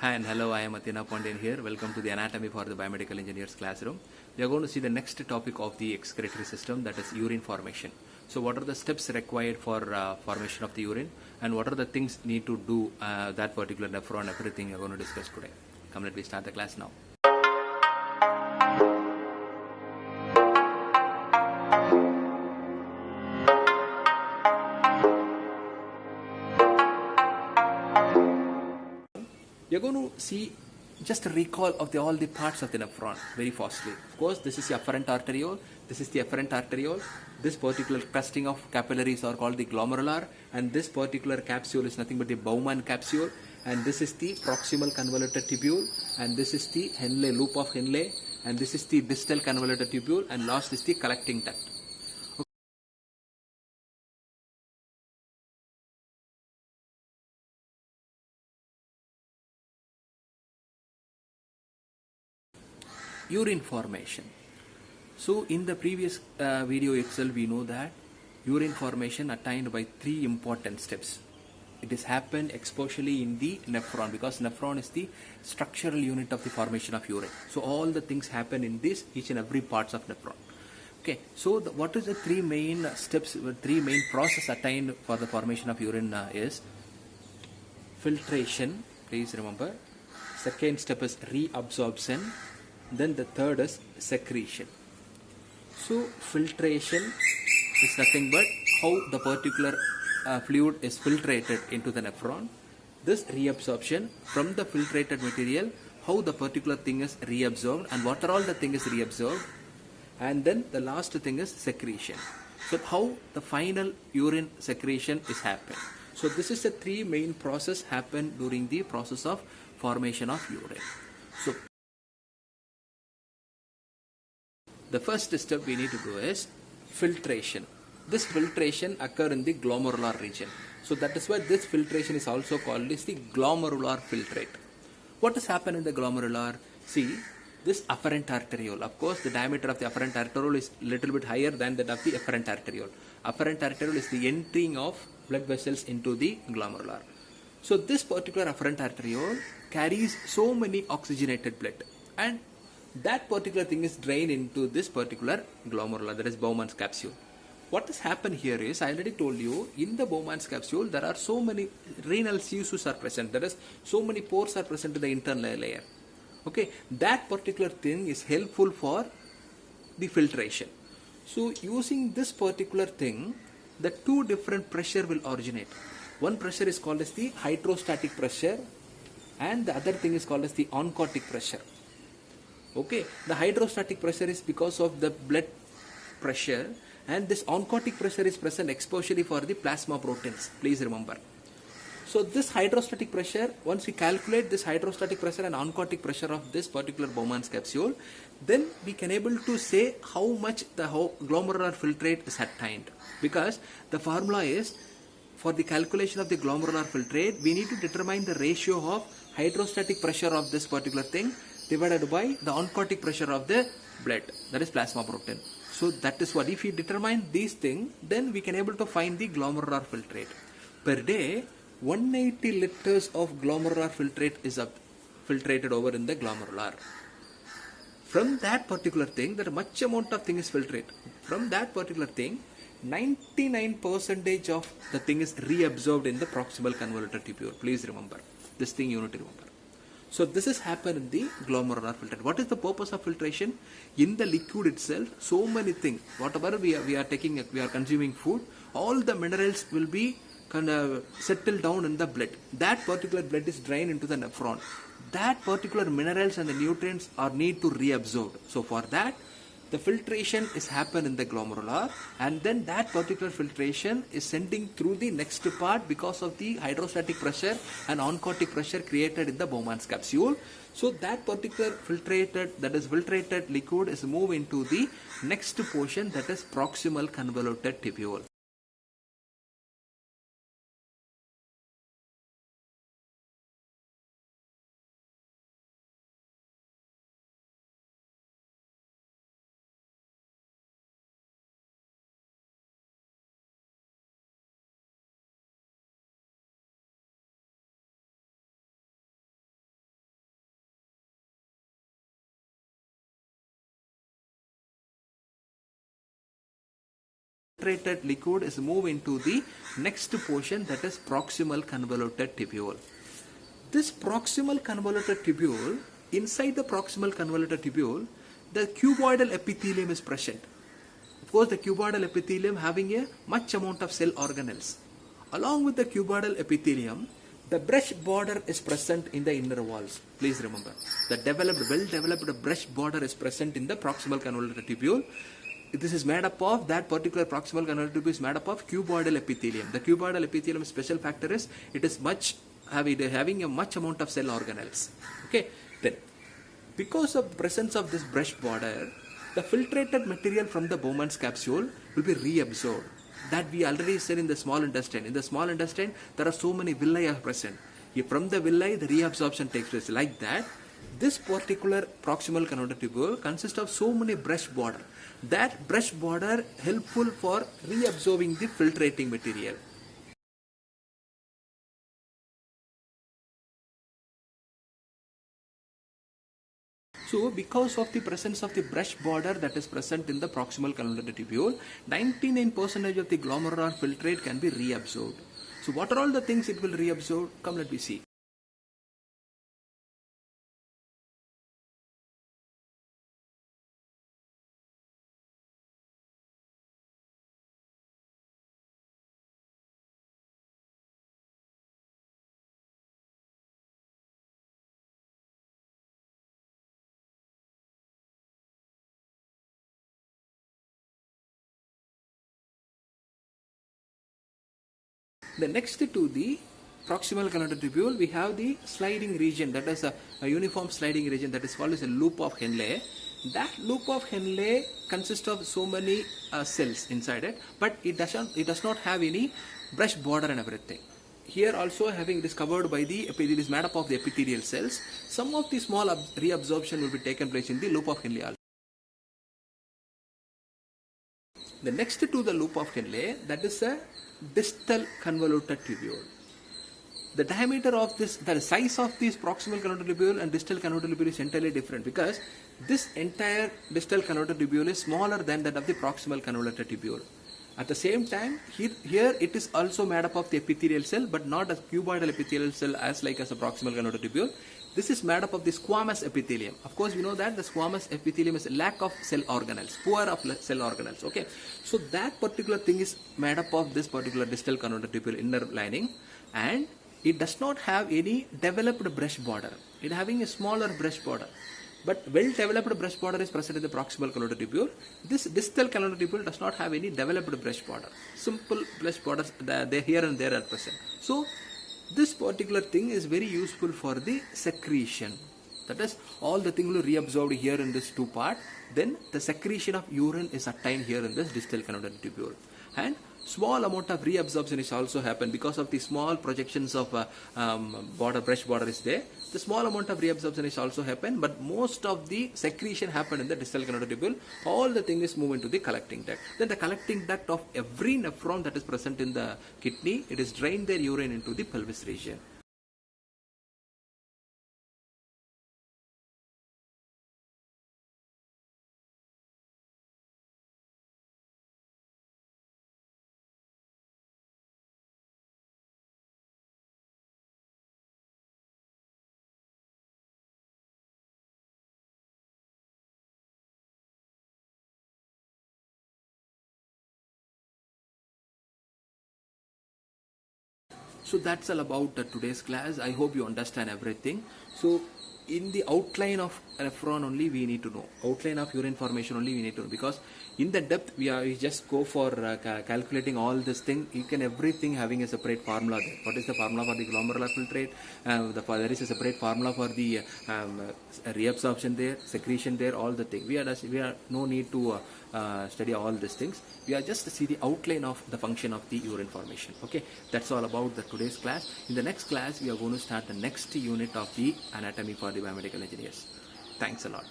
Hi and hello, I am Athena Pondian here. Welcome to the Anatomy for the Biomedical Engineers classroom. We are going to see the next topic of the excretory system, that is urine formation. So what are the steps required for formation of the urine, and what are the things need to do that particular nephron, everything we are going to discuss today. Come, let me start the class now. You're going to see just a recall of all the parts of the nephron very fastly. Of course, this is the afferent arteriole, this is the afferent arteriole, this particular clustering of capillaries are called the glomerular, and this particular capsule is nothing but the Bowman capsule, and this is the proximal convoluted tubule, and this is the Henle, loop of Henle, and this is the distal convoluted tubule, and last is the collecting duct. Urine formation. So in the previous video itself, we know that urine formation attained by three important steps. It is happened especially in the nephron, because nephron is the structural unit of the formation of urine. So all the things happen in this each and every parts of nephron. Okay, so what is the three main steps, three main process attained for the formation of urine is filtration, please remember. Second step is reabsorption. Then the third is secretion. So filtration is nothing but how the particular fluid is filtrated into the nephron. This reabsorption from the filtrated material, how the particular thing is reabsorbed and what are all the thing is reabsorbed. And then the last thing is secretion. So how the final urine secretion is happened. So this is the three main process happen during the process of formation of urine. So the first step we need to do is filtration. This filtration occurs in the glomerular region. So that is why this filtration is also called as the glomerular filtrate. What has happened in the glomerular? See, this afferent arteriole. Of course, the diameter of the afferent arteriole is little bit higher than that of the efferent arteriole. Afferent arteriole is the entering of blood vessels into the glomerular. So this particular afferent arteriole carries so many oxygenated blood, and that particular thing is drained into this particular glomerular, that is Bowman's capsule. What has happened here is, I already told you, in the Bowman's capsule there are so many renal sieves are present, that is so many pores are present in the internal layer. Okay, that particular thing is helpful for the filtration. So using this particular thing, the two different pressure will originate. One pressure is called as the hydrostatic pressure, and the other thing is called as the oncotic pressure. Okay, the hydrostatic pressure is because of the blood pressure, and this oncotic pressure is present especially for the plasma proteins, please remember. So this hydrostatic pressure, once we calculate this hydrostatic pressure and oncotic pressure of this particular Bowman's capsule, then we can able to say how much the glomerular filtrate is attained, because the formula is, for the calculation of the glomerular filtrate, we need to determine the ratio of hydrostatic pressure of this particular thing divided by the oncotic pressure of the blood, that is plasma protein. So that is what, if we determine these things, then we can able to find the glomerular filtrate. Per day, 180 liters of glomerular filtrate is filtrated over in the glomerular. From that particular thing, that much amount of thing is filtrate. From that particular thing, 99% of the thing is reabsorbed in the proximal convoluted tubule. Please remember, this thing you need to remember. So this has happened in the glomerular filtrate. What is the purpose of filtration? In the liquid itself, so many things. Whatever we are taking, we are consuming food, all the minerals will be kind of settle down in the blood. That particular blood is drained into the nephron. That particular minerals and the nutrients are need to reabsorb. So for that, the filtration is happen in the glomerular, and then that particular filtration is sending through the next part because of the hydrostatic pressure and oncotic pressure created in the Bowman's capsule. So that particular filtrated liquid is moved into the next portion, that is proximal convoluted tubule. filtrated liquid is moved into the next portion, that is proximal convoluted tubule. This proximal convoluted tubule, inside the proximal convoluted tubule, the cuboidal epithelium is present. Of course, the cuboidal epithelium having a much amount of cell organelles. Along with the cuboidal epithelium, the brush border is present in the inner walls. Please remember, the well-developed brush border is present in the proximal convoluted tubule. This is made up of, that particular proximal convoluted tubule is made up of cuboidal epithelium. The cuboidal epithelium special factor is, it is having a much amount of cell organelles. Okay, then because of presence of this brush border, the filtrated material from the Bowman's capsule will be reabsorbed. That we already said in the small intestine. In the small intestine, there are so many villi are present. From the villi, the reabsorption takes place. Like that, this particular proximal convoluted tubule consists of so many brush border. That brush border helpful for reabsorbing the filtrating material. So, because of the presence of the brush border that is present in the proximal convoluted tubule, 99% of the glomerular filtrate can be reabsorbed. So, what are all the things it will reabsorb? Come, let me see. The next to the proximal convoluted tubule, we have the sliding region, that is a uniform sliding region, that is called as a loop of Henle. That loop of Henle consists of so many cells inside it, but it does not have any brush border and everything. Here also having it is covered by the, it is made up of the epithelial cells. Some of the small reabsorption will be taken place in the loop of Henle also. The next to the loop of Henle, that is a distal convoluted tubule. The diameter of this, the size of this proximal convoluted tubule and distal convoluted tubule is entirely different, because this entire distal convoluted tubule is smaller than that of the proximal convoluted tubule. At the same time, here it is also made up of the epithelial cell, but not a cuboidal epithelial cell as like as a proximal convoluted tubule. This is made up of the squamous epithelium. Of course, we know that the squamous epithelium is a lack of cell organelles, poor of cell organelles. Okay, so that particular thing is made up of this particular distal convoluted tubule inner lining, and it does not have any developed brush border. It having a smaller brush border, but well-developed brush border is present in the proximal convoluted tubule. This distal convoluted tubule does not have any developed brush border. Simple brush borders, they here and there are present. So this particular thing is very useful for the secretion. That is, all the thing will be reabsorbed here in this two part. Then the secretion of urine is attained here in this distal convoluted tubule, and small amount of reabsorption is also happen because of the small projections of brush border is there. The small amount of reabsorption is also happen, but most of the secretion happen in the distal convoluted tubule. All the thing is moved into the collecting duct. Then the collecting duct of every nephron that is present in the kidney, it is drained their urine into the pelvis region. So that's all about today's class. I hope you understand everything. So in the outline of nephron only we need to know. Outline of urine formation only we need to know, because in the depth we just go for calculating all this thing. You can everything having a separate formula there. What is the formula for the glomerular filtrate? There is a separate formula for the reabsorption there, secretion there, all the thing. We are no need to study all these things. We are just to see the outline of the function of the urine formation. Okay, that's all about the today's class. In the next class, we are going to start the next unit of the anatomy for the biomedical engineers. Thanks a lot.